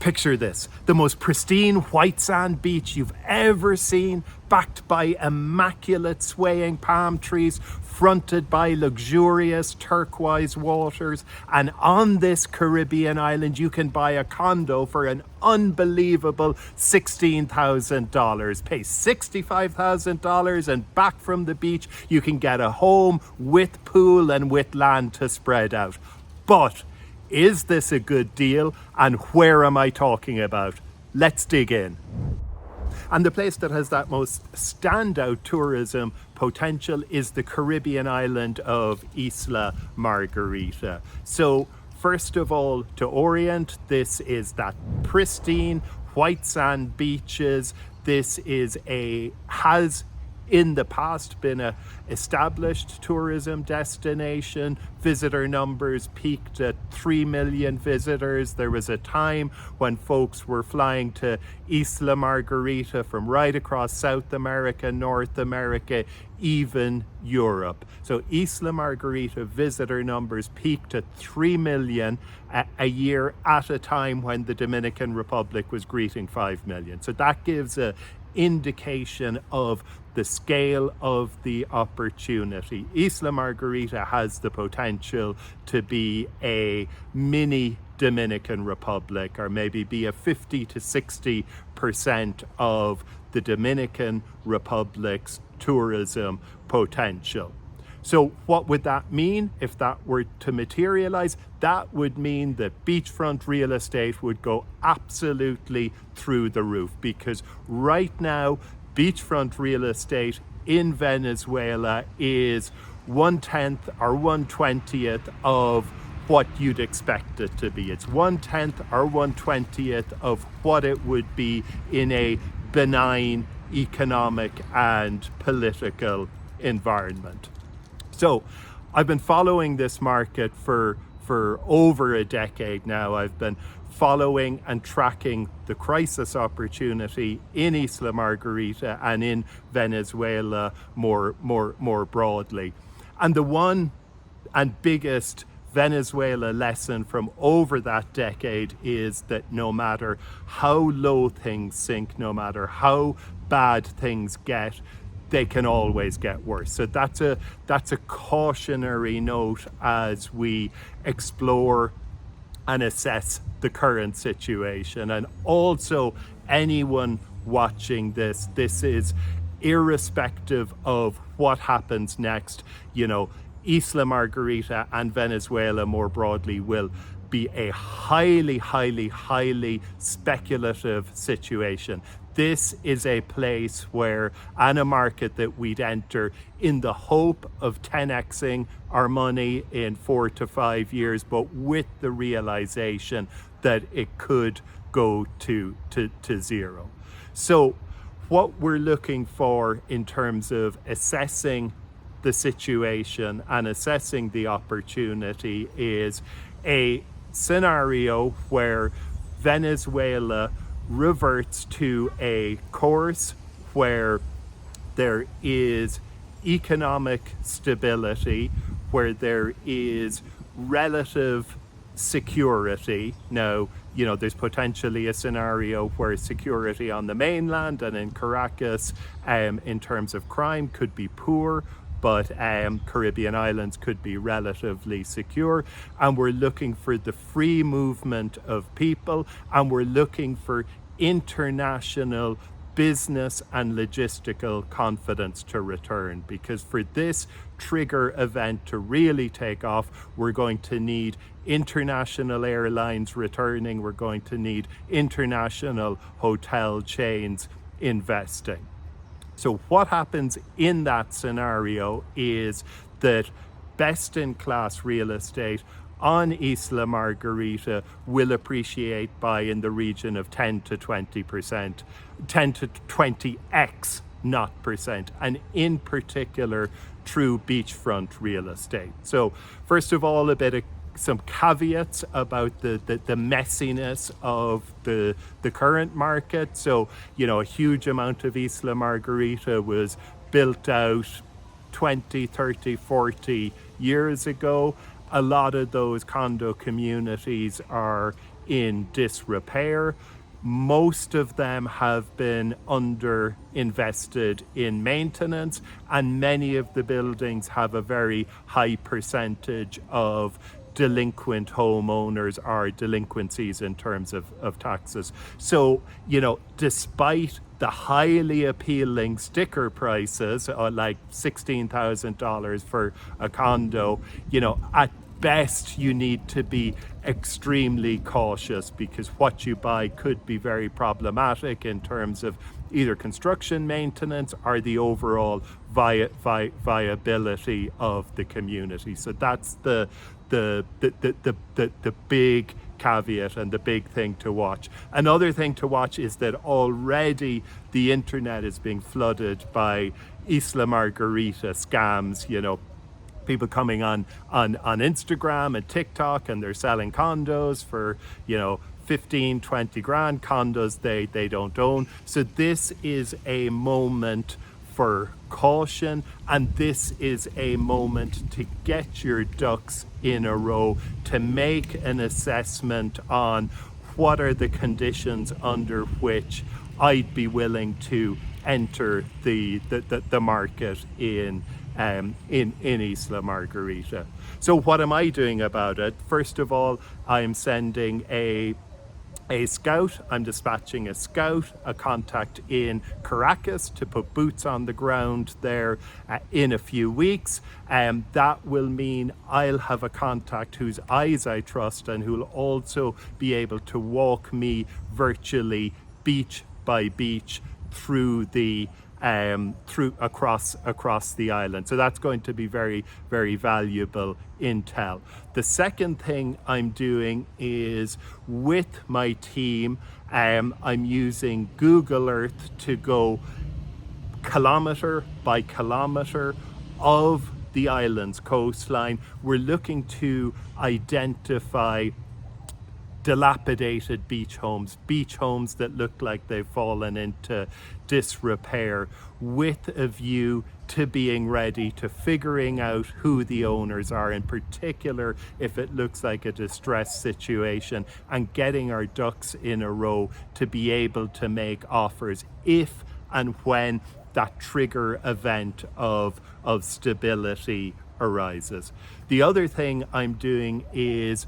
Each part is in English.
Picture this, the most pristine white sand beach you've ever seen, backed by immaculate swaying palm trees, fronted by luxurious turquoise waters. And on this Caribbean island, you can buy a condo for an unbelievable $16,000. Pay $65,000 and back from the beach, you can get a home with pool and with land to spread out. But is this a good deal, and where am I talking about? Let's dig in. And the place that has that most standout tourism potential is the Caribbean island of Isla Margarita. So first of all, to orient, this is that pristine white sand beaches. This has in the past been a established tourism destination. Visitor numbers peaked at 3 million visitors. There was a time when folks were flying to Isla Margarita from right across South America, North America, even Europe. So Isla Margarita visitor numbers peaked at 3 million a year at a time when the Dominican Republic was greeting 5 million. So that gives a indication of the scale of the opportunity. Isla Margarita has the potential to be a mini Dominican Republic, or maybe be a 50 to 60% of the Dominican Republic's tourism potential. So what would that mean if that were to materialize? That would mean that beachfront real estate would go absolutely through the roof, because right now beachfront real estate in Venezuela is 1/10 or 1/20th of what you'd expect it to be. It's 1/10 or 1/20th of what it would be in a benign economic and political environment. So I've been following this market for over a decade now. I've been following and tracking the crisis opportunity in Isla Margarita and in Venezuela more broadly. And the one and biggest Venezuela lesson from over that decade is that no matter how low things sink, no matter how bad things get, they can always get worse. So that's a cautionary note as we explore and assess the current situation. And also, anyone watching this is irrespective of what happens next. You know, Isla Margarita and Venezuela more broadly will be a highly speculative situation. This is a place where, and a market that we'd enter in the hope of 10xing our money in 4 to 5 years, but with the realization that it could go to zero. So what we're looking for in terms of assessing the situation and assessing the opportunity is a scenario where Venezuela reverts to a course where there is economic stability, where there is relative security. Now, you know, there's potentially a scenario where security on the mainland and in Caracas in terms of crime could be poor, but Caribbean islands could be relatively secure. And we're looking for the free movement of people, and we're looking for international business and logistical confidence to return, because for this trigger event to really take off, we're going to need international airlines returning, we're going to need international hotel chains investing. So what happens in that scenario is that best-in-class real estate on Isla Margarita will appreciate by in the region of 10 to 20%, 10 to 20x, not percent, and in particular true beachfront real estate. So first of all, some caveats about the messiness of the current market. So, you know, a huge amount of Isla Margarita was built out 20, 30, 40 years ago. A lot of those condo communities are in disrepair. Most of them have been under invested in maintenance, and many of the buildings have a very high percentage of delinquent homeowners or delinquencies in terms of taxes. So, despite the highly appealing sticker prices, like $16,000 for a condo, at best you need to be extremely cautious, because what you buy could be very problematic in terms of either construction maintenance or the overall viability of the community. So that's the big caveat and the big thing to watch. Another thing to watch is that already the internet is being flooded by Isla Margarita scams, people coming on Instagram and TikTok, and they're selling condos for 15, 20 grand, condos they don't own. So this is a moment for caution, and this is a moment to get your ducks in a row, to make an assessment on what are the conditions under which I'd be willing to enter the market in Isla Margarita. So what am I doing about it? First of all, I'm sending a scout. I'm dispatching a scout, a contact in Caracas, to put boots on the ground there in a few weeks. That will mean I'll have a contact whose eyes I trust, and who'll also be able to walk me virtually beach by beach through across the island. So that's going to be very, very valuable intel. The second thing I'm doing is, with my team, I'm using Google Earth to go kilometer by kilometer of the island's coastline. We're looking to identify dilapidated beach homes that look like they've fallen into disrepair, with a view to being ready to figuring out who the owners are, in particular if it looks like a distressed situation, and getting our ducks in a row to be able to make offers if and when that trigger event of stability arises. The other thing I'm doing is,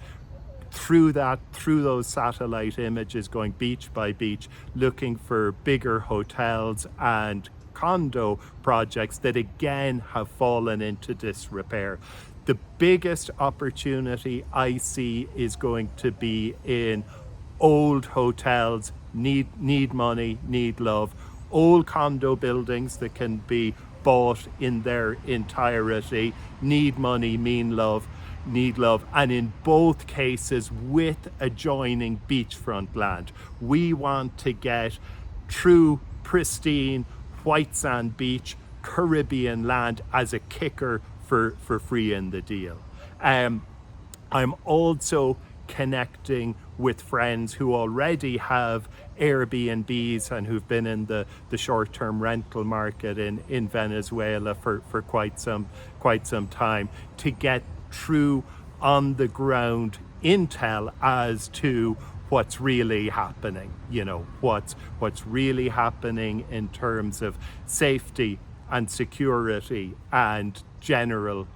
through those satellite images, going beach by beach, looking for bigger hotels and condo projects that again have fallen into disrepair. The biggest opportunity I see is going to be in old hotels, need money, need love, old condo buildings that can be bought in their entirety, need money, need love, and in both cases with adjoining beachfront land. We want to get true, pristine, white sand beach, Caribbean land as a kicker for free in the deal. I'm also connecting with friends who already have Airbnbs and who've been in the short-term rental market in Venezuela for quite some time, to get true on the ground intel as to what's really happening, what's really happening in terms of safety and security and general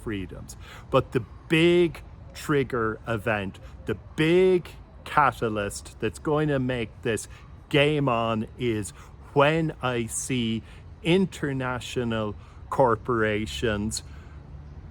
freedoms. But the big trigger event, the big catalyst that's going to make this game on, is when I see international corporations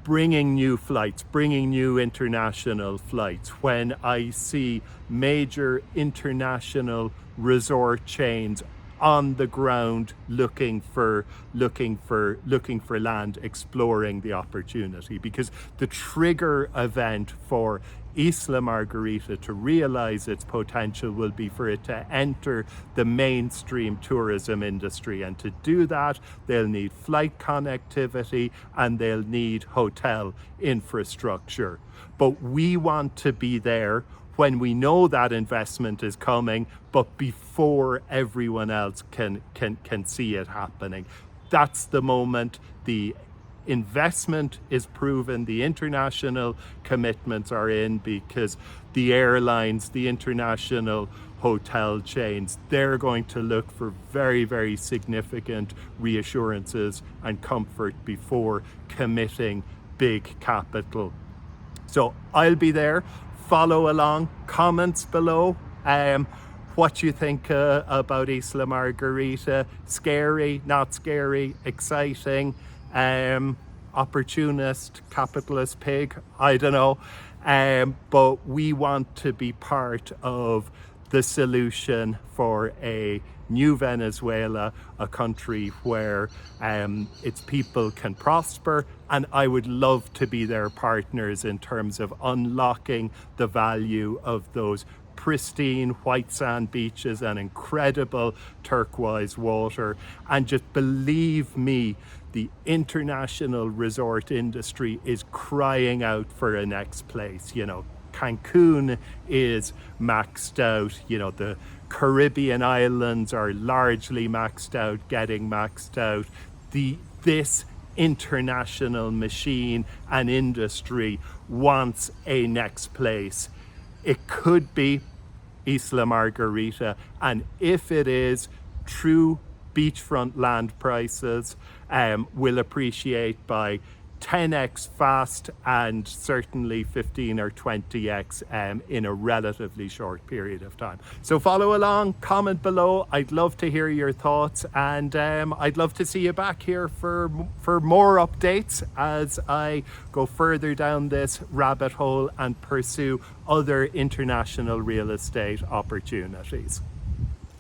bringing new flights, bringing new international flights, when I see major international resort chains on the ground looking for land, exploring the opportunity. Because the trigger event for Isla Margarita to realize its potential will be for it to enter the mainstream tourism industry, and to do that they'll need flight connectivity and they'll need hotel infrastructure. But we want to be there when we know that investment is coming, but before everyone else can see it happening. That's the moment the investment is proven, the international commitments are in, because the airlines, the international hotel chains, they're going to look for very, very significant reassurances and comfort before committing big capital. So I'll be there. Follow along. Comments below. What you think about Isla Margarita? Scary, not scary, exciting, opportunist, capitalist pig? I don't know. But we want to be part of the solution for a new Venezuela, a country where its people can prosper, and I would love to be their partners in terms of unlocking the value of those pristine white sand beaches and incredible turquoise water. And just believe me, the international resort industry is crying out for a next place. You know, Cancun is maxed out, you know, the Caribbean islands are largely maxed out, getting maxed out. This international machine and industry wants a next place. It could be Isla Margarita, and if it is, true beachfront land prices will appreciate by 10x fast and certainly 15 or 20x in a relatively short period of time. So follow along, comment below. I'd love to hear your thoughts, and I'd love to see you back here for more updates as I go further down this rabbit hole and pursue other international real estate opportunities.